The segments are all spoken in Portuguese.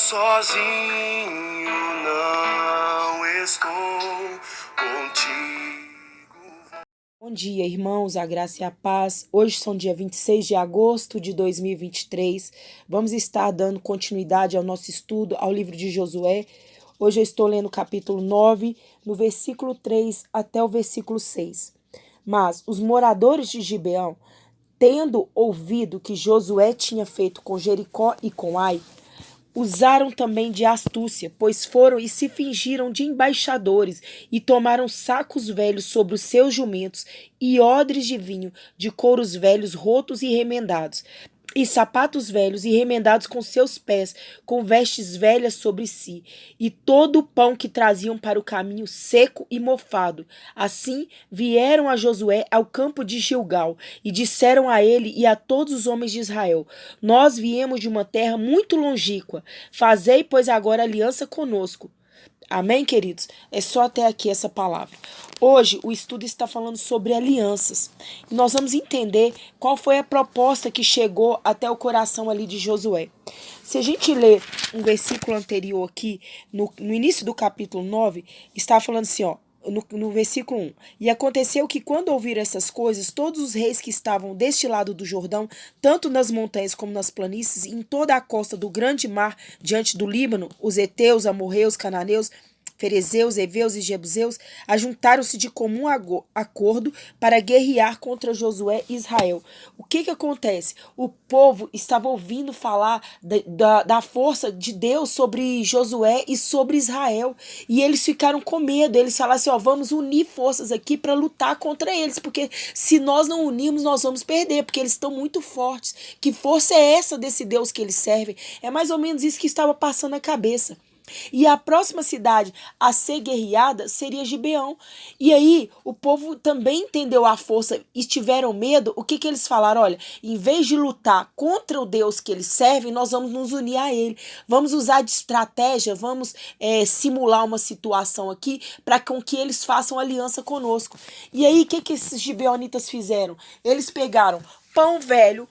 Sozinho não estou contigo. Bom dia, irmãos, a graça e a paz. Hoje são dia 26 de agosto de 2023. Vamos estar dando continuidade ao nosso estudo ao livro de Josué. Hoje eu estou lendo o capítulo 9, no versículo 3 até o versículo 6. Mas os moradores de Gibeão, tendo ouvido que Josué tinha feito com Jericó e com Ai, usaram também de astúcia, pois foram e se fingiram de embaixadores e tomaram sacos velhos sobre os seus jumentos e odres de vinho, de couros velhos rotos e remendados, e sapatos velhos e remendados com seus pés, com vestes velhas sobre si, e todo o pão que traziam para o caminho seco e mofado. Assim vieram a Josué ao campo de Gilgal, e disseram a ele e a todos os homens de Israel: Nós viemos de uma terra muito longínqua, fazei, pois, agora aliança conosco. Amém, queridos? É só até aqui essa palavra. Hoje o estudo está falando sobre alianças. E nós vamos entender qual foi a proposta que chegou até o coração ali de Josué. Se a gente ler um versículo anterior aqui, no início do capítulo 9, está falando assim, ó. No versículo 1. E aconteceu que quando ouviram essas coisas, todos os reis que estavam deste lado do Jordão, tanto nas montanhas como nas planícies, em toda a costa do grande mar, diante do Líbano, os heteus, amorreus, cananeus, ferezeus, heveus e jebuseus, ajuntaram-se de comum acordo para guerrear contra Josué e Israel. O que acontece? O povo estava ouvindo falar da força de Deus sobre Josué e sobre Israel. E eles ficaram com medo. Eles falaram assim, ó, vamos unir forças aqui para lutar contra eles, porque se nós não unirmos, nós vamos perder, porque eles estão muito fortes. Que força é essa desse Deus que eles servem? É mais ou menos isso que estava passando na cabeça. E a próxima cidade a ser guerreada seria Gibeão. E aí o povo também entendeu a força e tiveram medo. O que eles falaram? Olha, em vez de lutar contra o Deus que eles servem, nós vamos nos unir a ele. Vamos usar de estratégia, vamos simular uma situação aqui para com que eles façam aliança conosco. E aí o que esses gibeonitas fizeram? Eles pegaram pão velho,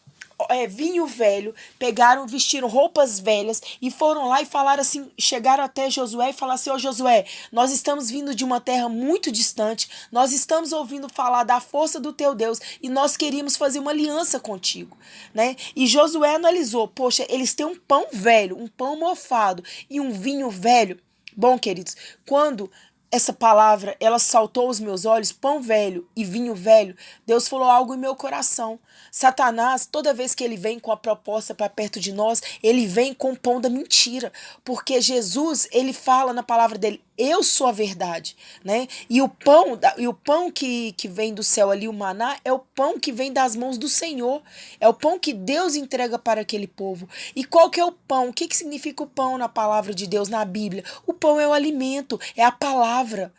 vinho velho, pegaram, vestiram roupas velhas e foram lá e falaram assim, chegaram até Josué e falaram assim, ô Josué, nós estamos vindo de uma terra muito distante, nós estamos ouvindo falar da força do teu Deus e nós queríamos fazer uma aliança contigo, né? E Josué analisou, poxa, eles têm um pão velho, um pão mofado e um vinho velho. Bom, queridos, quando essa palavra, ela saltou aos meus olhos, pão velho e vinho velho, Deus falou algo em meu coração. Satanás, toda vez que ele vem com a proposta para perto de nós, ele vem com o pão da mentira, porque Jesus, ele fala na palavra dele, eu sou a verdade, né? E o pão que vem do céu ali, o maná, é o pão que vem das mãos do Senhor. É o pão que Deus entrega para aquele povo. E qual que é o pão? O que significa o pão na palavra de Deus, na Bíblia? O pão é o alimento, é a palavra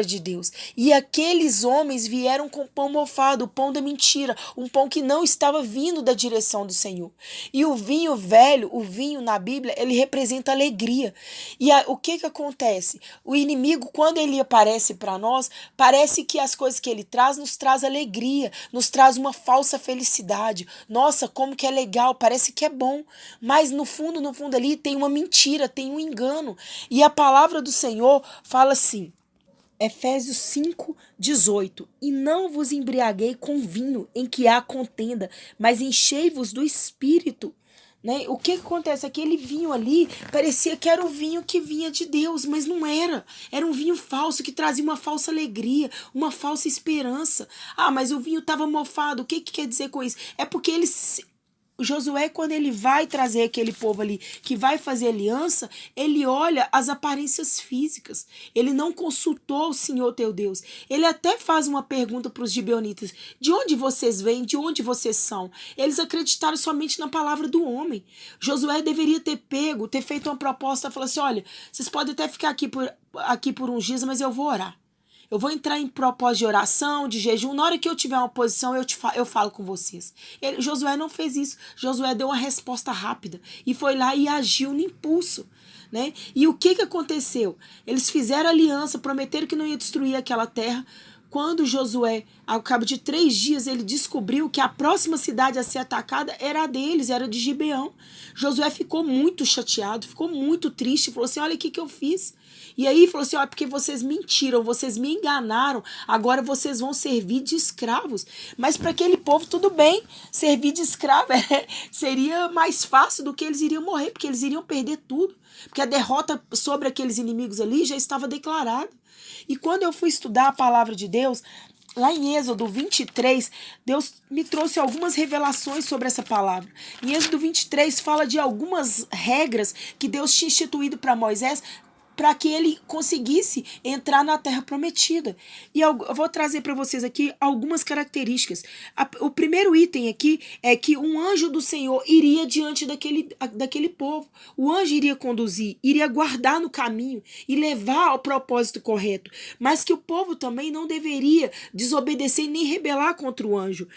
de Deus. E aqueles homens vieram com pão mofado, o pão da mentira, um pão que não estava vindo da direção do Senhor. E o vinho velho, o vinho na Bíblia, ele representa alegria. E o que acontece? O inimigo, quando ele aparece para nós, parece que as coisas que ele traz nos traz alegria, nos traz uma falsa felicidade. Nossa, como que é legal, parece que é bom. Mas no fundo ali tem uma mentira, tem um engano. E a palavra do Senhor fala assim, Efésios 5:18, e não vos embriaguei com vinho em que há contenda, mas enchei-vos do Espírito. Né? O que acontece? Aquele vinho ali parecia que era o vinho que vinha de Deus, mas não era. Era um vinho falso que trazia uma falsa alegria, uma falsa esperança. Ah, mas o vinho estava mofado. O que quer dizer com isso? É porque Josué, quando ele vai trazer aquele povo ali que vai fazer aliança, ele olha as aparências físicas. Ele não consultou o Senhor teu Deus. Ele até faz uma pergunta para os gibeonitas: de onde vocês vêm? De onde vocês são? Eles acreditaram somente na palavra do homem. Josué deveria ter feito uma proposta, falar assim: olha, vocês podem até ficar aqui por uns dias, mas eu vou orar. Eu vou entrar em propósito de oração, de jejum. Na hora que eu tiver uma posição, eu falo com vocês. Josué não fez isso. Josué deu uma resposta rápida e foi lá e agiu no impulso. Né? E o que aconteceu? Eles fizeram aliança, prometeram que não ia destruir aquela terra. quando Josué, ao cabo de 3 dias, ele descobriu que a próxima cidade a ser atacada era a deles, era de Gibeão. Josué ficou muito chateado, ficou muito triste, falou assim, olha o que eu fiz. E aí falou assim, ó, porque vocês mentiram, vocês me enganaram, agora vocês vão servir de escravos. Mas para aquele povo, tudo bem, servir de escravo seria mais fácil do que eles iriam morrer, porque eles iriam perder tudo. Porque a derrota sobre aqueles inimigos ali já estava declarada. E quando eu fui estudar a palavra de Deus, lá em Êxodo 23, Deus me trouxe algumas revelações sobre essa palavra. Em Êxodo 23 fala de algumas regras que Deus tinha instituído para Moisés para que ele conseguisse entrar na terra prometida. E eu vou trazer para vocês aqui algumas características. O primeiro item aqui é que um anjo do Senhor iria diante daquele povo. O anjo iria conduzir, iria guardar no caminho e levar ao propósito correto. Mas que o povo também não deveria desobedecer nem rebelar contra o anjo.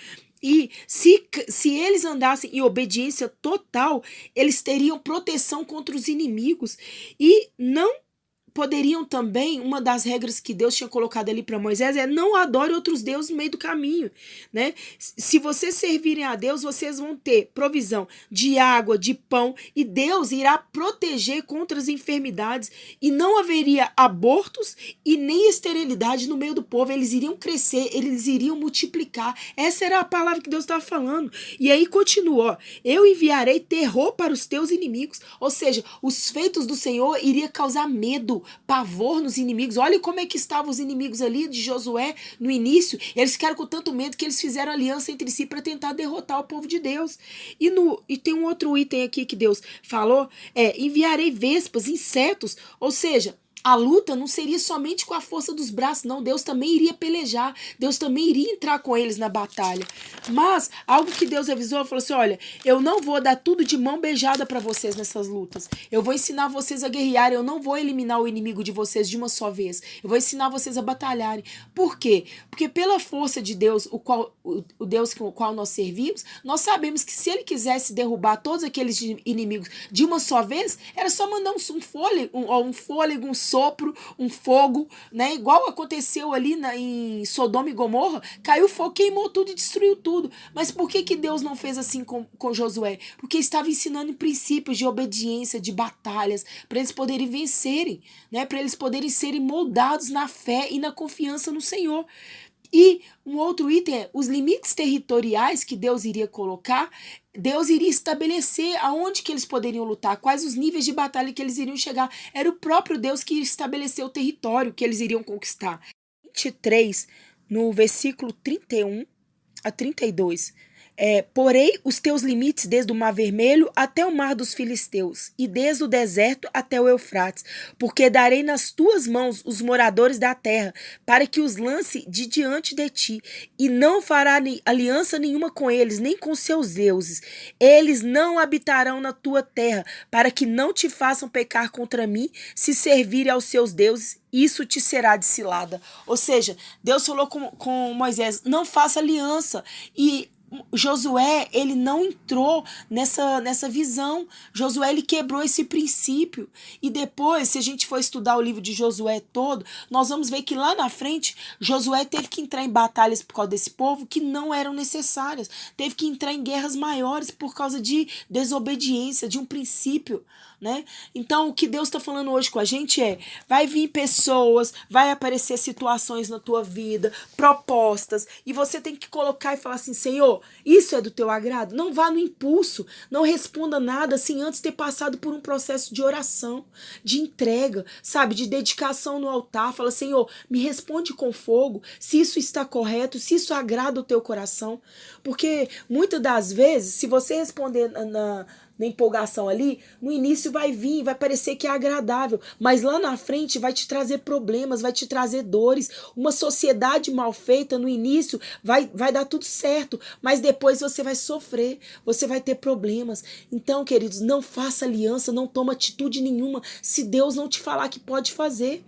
E se eles andassem em obediência total, eles teriam proteção contra os inimigos e não poderiam também, uma das regras que Deus tinha colocado ali para Moisés é não adore outros deuses no meio do caminho, né? Se vocês servirem a Deus, vocês vão ter provisão de água, de pão, e Deus irá proteger contra as enfermidades e não haveria abortos e nem esterilidade no meio do povo. Eles iriam crescer, eles iriam multiplicar. Essa era a palavra que Deus estava falando. E aí continua, ó, eu enviarei terror para os teus inimigos, ou seja, os feitos do Senhor iriam causar medo, pavor nos inimigos. Olha como é que estavam os inimigos ali de Josué no início. Eles ficaram com tanto medo que eles fizeram aliança entre si para tentar derrotar o povo de Deus. E tem um outro item aqui que Deus falou, enviarei vespas, insetos, ou seja, a luta não seria somente com a força dos braços, não. Deus também iria pelejar. Deus também iria entrar com eles na batalha. Mas, algo que Deus avisou, falou assim, olha, eu não vou dar tudo de mão beijada para vocês nessas lutas. Eu vou ensinar vocês a guerrear. Eu não vou eliminar o inimigo de vocês de uma só vez. Eu vou ensinar vocês a batalharem. Por quê? Porque pela força de Deus, o Deus com o qual nós servimos, nós sabemos que se ele quisesse derrubar todos aqueles inimigos de uma só vez, era só mandar um fôlego, um sopro, um fogo, né? Igual aconteceu ali em Sodoma e Gomorra, caiu fogo, queimou tudo e destruiu tudo. Mas por que Deus não fez assim com Josué? Porque estava ensinando princípios de obediência, de batalhas, para eles poderem vencerem, né? Para eles poderem serem moldados na fé e na confiança no Senhor. E um outro item é os limites territoriais que Deus iria colocar. Deus iria estabelecer aonde que eles poderiam lutar, quais os níveis de batalha que eles iriam chegar. Era o próprio Deus que estabeleceu o território que eles iriam conquistar. 23, no versículo 31 a 32. Porei os teus limites desde o Mar Vermelho até o Mar dos Filisteus, e desde o deserto até o Eufrates, porque darei nas tuas mãos os moradores da terra, para que os lance de diante de ti, e não fará aliança nenhuma com eles, nem com seus deuses. Eles não habitarão na tua terra, para que não te façam pecar contra mim, se servirem aos seus deuses, isso te será de cilada. Ou seja, Deus falou com Moisés, não faça aliança. E Josué, ele não entrou nessa visão. Josué, ele quebrou esse princípio. E depois, se a gente for estudar o livro de Josué todo, nós vamos ver que lá na frente, Josué teve que entrar em batalhas por causa desse povo que não eram necessárias. Teve que entrar em guerras maiores por causa de desobediência, de um princípio, né? Então, o que Deus está falando hoje com a gente vai vir pessoas, vai aparecer situações na tua vida, propostas, e você tem que colocar e falar assim, Senhor, isso é do teu agrado? Não vá no impulso, não responda nada assim antes de ter passado por um processo de oração, de entrega, sabe, de dedicação no altar. Fala, Senhor, me responde com fogo, se isso está correto, se isso agrada o teu coração, porque muitas das vezes, se você responder na empolgação ali, no início vai vir, vai parecer que é agradável, mas lá na frente vai te trazer problemas, vai te trazer dores. Uma sociedade mal feita no início vai dar tudo certo, mas depois você vai sofrer, você vai ter problemas. Então, queridos, não faça aliança, não toma atitude nenhuma se Deus não te falar que pode fazer.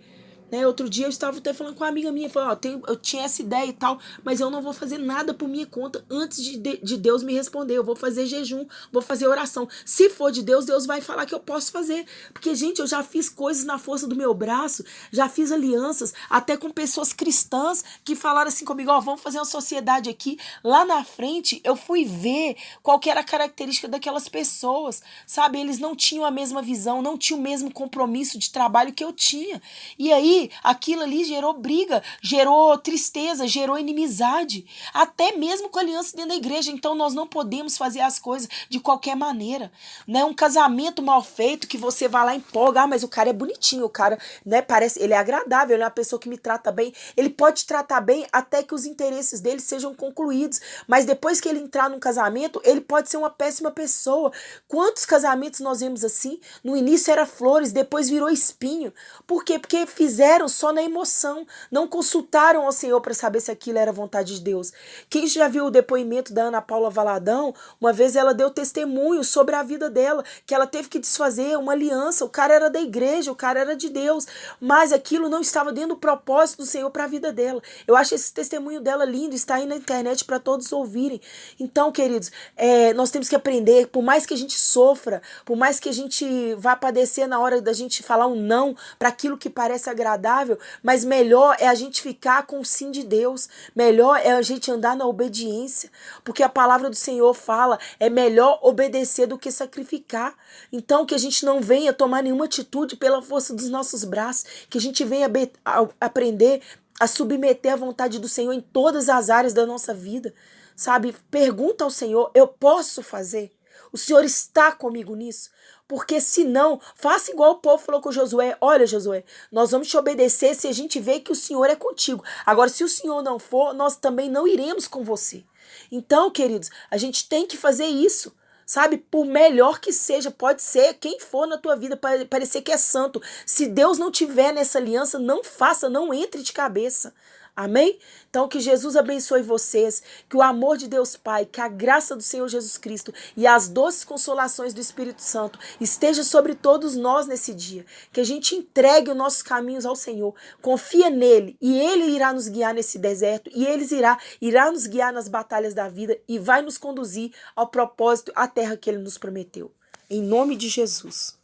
né? Outro dia eu estava até falando com uma amiga minha, falou, ó, eu tinha essa ideia e tal, mas eu não vou fazer nada por minha conta antes de Deus me responder. Eu vou fazer jejum, vou fazer oração. Se for de Deus, Deus vai falar que eu posso fazer. Porque, gente, eu já fiz coisas na força do meu braço, já fiz alianças, até com pessoas cristãs que falaram assim comigo, ó, vamos fazer uma sociedade aqui. Lá na frente, eu fui ver qual que era a característica daquelas pessoas, sabe? Eles não tinham a mesma visão, não tinham o mesmo compromisso de trabalho que eu tinha. E aí, aquilo ali gerou briga, gerou tristeza, gerou inimizade, até mesmo com aliança dentro da igreja. Então nós não podemos fazer as coisas de qualquer maneira, né? Um casamento mal feito que você vai lá e empolga, mas o cara é bonitinho, o cara, né, parece, ele é agradável, ele é uma pessoa que me trata bem, ele pode te tratar bem até que os interesses dele sejam concluídos, mas depois que ele entrar num casamento, ele pode ser uma péssima pessoa. Quantos casamentos nós vemos assim? No início era flores, depois virou espinho. Por quê? Porque fizeram só na emoção, não consultaram ao Senhor para saber se aquilo era vontade de Deus. Quem já viu o depoimento da Ana Paula Valadão, uma vez ela deu testemunho sobre a vida dela, que ela teve que desfazer uma aliança, o cara era da igreja, o cara era de Deus, mas aquilo não estava dentro do propósito do Senhor para a vida dela. Eu acho esse testemunho dela lindo, está aí na internet para todos ouvirem. Então, queridos, nós temos que aprender, por mais que a gente sofra, por mais que a gente vá padecer na hora da gente falar um não para aquilo que parece agradável, mas melhor é a gente ficar com o sim de Deus, melhor é a gente andar na obediência, porque a palavra do Senhor fala, é melhor obedecer do que sacrificar. Então que a gente não venha tomar nenhuma atitude pela força dos nossos braços, que a gente venha aprender a submeter a vontade do Senhor em todas as áreas da nossa vida, sabe? Pergunta ao Senhor, eu posso fazer? O Senhor está comigo nisso? Porque se não, faça igual o povo falou com Josué. Olha, Josué, nós vamos te obedecer se a gente vê que o Senhor é contigo. Agora, se o Senhor não for, nós também não iremos com você. Então, queridos, a gente tem que fazer isso. Sabe, por melhor que seja, pode ser quem for na tua vida, parecer que é santo. Se Deus não tiver nessa aliança, não faça, não entre de cabeça. Amém? Então que Jesus abençoe vocês, que o amor de Deus Pai, que a graça do Senhor Jesus Cristo e as doces consolações do Espírito Santo esteja sobre todos nós nesse dia. Que a gente entregue os nossos caminhos ao Senhor, confia nele e ele irá nos guiar nesse deserto e ele irá nos guiar nas batalhas da vida e vai nos conduzir ao propósito, à terra que ele nos prometeu. Em nome de Jesus.